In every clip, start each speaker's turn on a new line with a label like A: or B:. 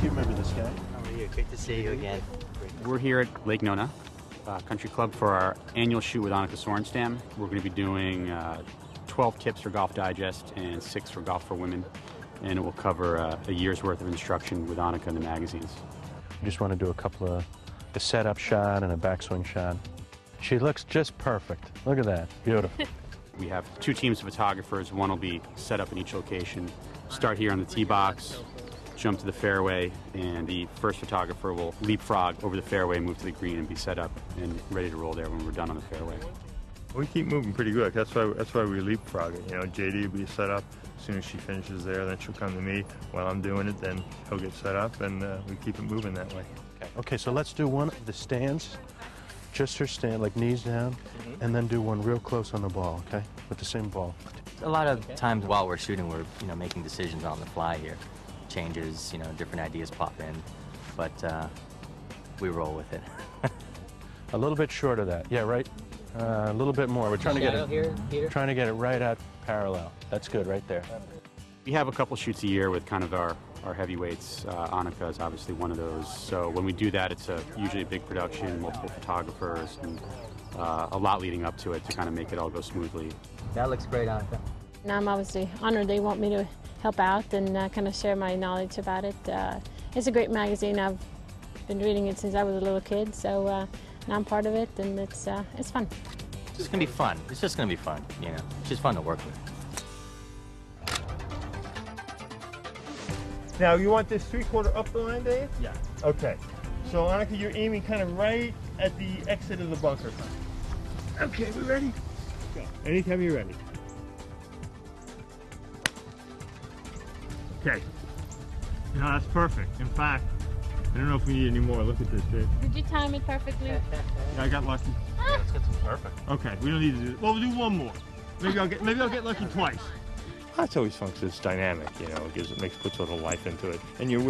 A: you remember this guy.
B: How are you? Great to see you again.
C: We're here at Lake Nona Country Club for our annual shoot with Annika Sorenstam. We're going to be doing 12 tips for Golf Digest and 6 for Golf for Women, and it will cover a year's worth of instruction with Annika in the magazines.
A: I just want to do a couple of a setup shot and a backswing shot. She looks just perfect. Look at that. Beautiful.
C: We have 2 teams of photographers. One will be set up in each location. Start here on the tee box, jump to the fairway, and the first photographer will leapfrog over the fairway, move to the green, and be set up and ready to roll there when we're done on the fairway.
D: We keep moving pretty good. That's why we leapfrog it. You know, JD will be set up as soon as she finishes there. Then she'll come to me while I'm doing it. Then he'll get set up, and we keep it moving that way.
A: Okay, so let's do one of the stands, just her stand, like knees down, and then do one real close on the ball. Okay, with the same ball.
B: A lot of times while we're shooting, we're making decisions on the fly here. Changes, different ideas pop in, but we roll with it.
A: A little bit short of that. Yeah, right. A little bit more. We're trying to get it
B: here.
A: Trying to get it right at parallel. That's good, right there.
C: We have a couple shoots a year with kind of our heavyweights. Annika is obviously one of those. So when we do that, it's usually a big production, multiple photographers, and a lot leading up to it to kind of make it all go smoothly.
B: That looks great, Annika.
E: And I'm obviously honored they want me to help out and kind of share my knowledge about it. It's a great magazine. I've been reading it since I was a little kid, so now I'm part of it, and it's fun.
B: It's just gonna be fun. It's just gonna be fun, It's just fun to work with.
D: Now, you want this 3/4 up the line, Dave?
B: Yeah.
D: Okay. So, Annika, you're aiming kind of right at the exit of the bunker. Okay, we ready? Go. Anytime you're ready. Okay. No, that's perfect. In fact, I don't know if we need any more. Look at this, Dave.
E: Did you time it perfectly?
D: Yeah, I got lucky.
B: Yeah, let's get some perfect.
D: Okay, we don't need to do. Well, we'll do one more. Maybe I'll get lucky twice. That's always fun because it's dynamic, puts a little life into it. And you're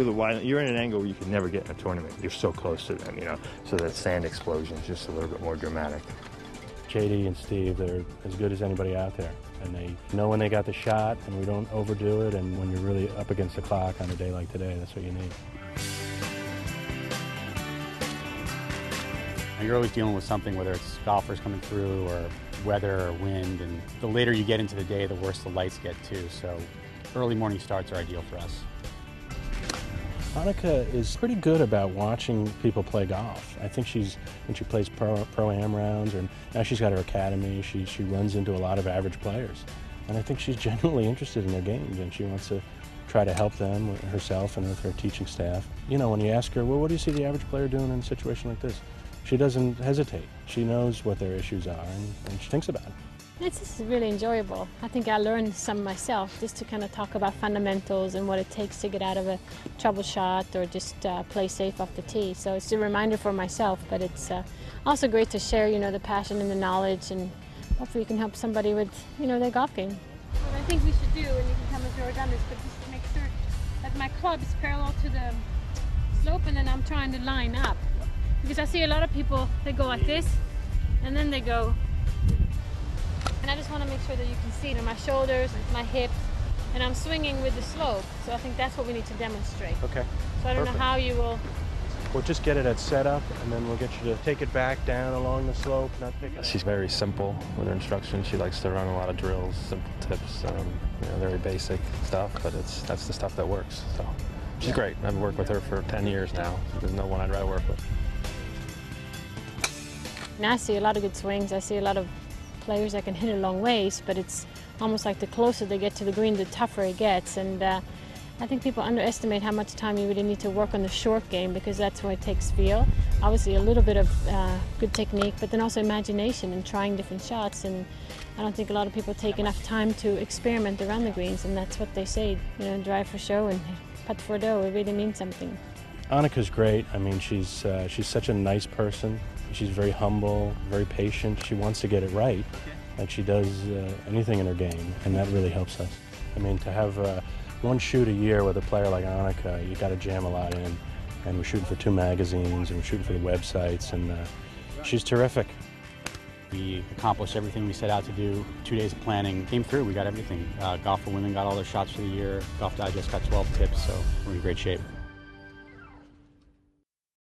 D: in an angle where you can never get in a tournament. You're so close to them, so that sand explosion is just a little bit more dramatic.
A: JD and Steve, they're as good as anybody out there. And they know when they got the shot, and we don't overdo it. And when you're really up against the clock on a day like today, that's what you need.
C: You're always dealing with something, whether it's golfers coming through or weather or wind, and the later you get into the day, the worse the lights get too. So early morning starts are ideal for us.
A: Annika is pretty good about watching people play golf. I think when she plays pro-am rounds, and now she's got her academy, she runs into a lot of average players. And I think she's genuinely interested in their games, and she wants to try to help them herself and with her teaching staff. When you ask her, well, what do you see the average player doing in a situation like this? She doesn't hesitate. She knows what their issues are, and she thinks about it.
E: It's just really enjoyable. I think I learned some myself, just to kind of talk about fundamentals and what it takes to get out of a trouble shot or just play safe off the tee. So it's a reminder for myself, but it's also great to share, the passion and the knowledge, and hopefully you can help somebody with, their golf game. What I think we should do, and you can tell me if you've done this, but just to make sure that my club is parallel to the slope, and then I'm trying to line up. Because I see a lot of people, they go like this, and then they go. And I just want to make sure that you can see it in my shoulders, my hips, and I'm swinging with the slope. So I think that's what we need to demonstrate.
A: Okay.
E: So I don't know how you will.
A: We'll just get it at setup, and then we'll get you to take it back down along the slope, not pick it up.
F: She's very simple with her instructions. She likes to run a lot of drills, simple tips, very basic stuff, but that's the stuff that works. So she's great. I've worked with her for 10 years now. There's no one I'd rather work with.
E: And I see a lot of good swings. I see a lot of players that can hit it long ways, but it's almost like the closer they get to the green, the tougher it gets. And I think people underestimate how much time you really need to work on the short game, because that's where it takes feel. Obviously a little bit of good technique, but then also imagination and trying different shots. And I don't think a lot of people take enough time to experiment around the greens, and that's what they say, drive for show and putt for dough. It really means something.
A: Annika's great. I mean, she's such a nice person. She's very humble, very patient. She wants to get it right, like she does anything in her game, and that really helps us. I mean, to have one shoot a year with a player like Annika, you got to jam a lot in. And we're shooting for 2 magazines, and we're shooting for the websites, and she's terrific.
C: We accomplished everything we set out to do. 2 days of planning came through. We got everything. Golf for Women got all their shots for the year. Golf Digest got 12 tips, so we're in great shape.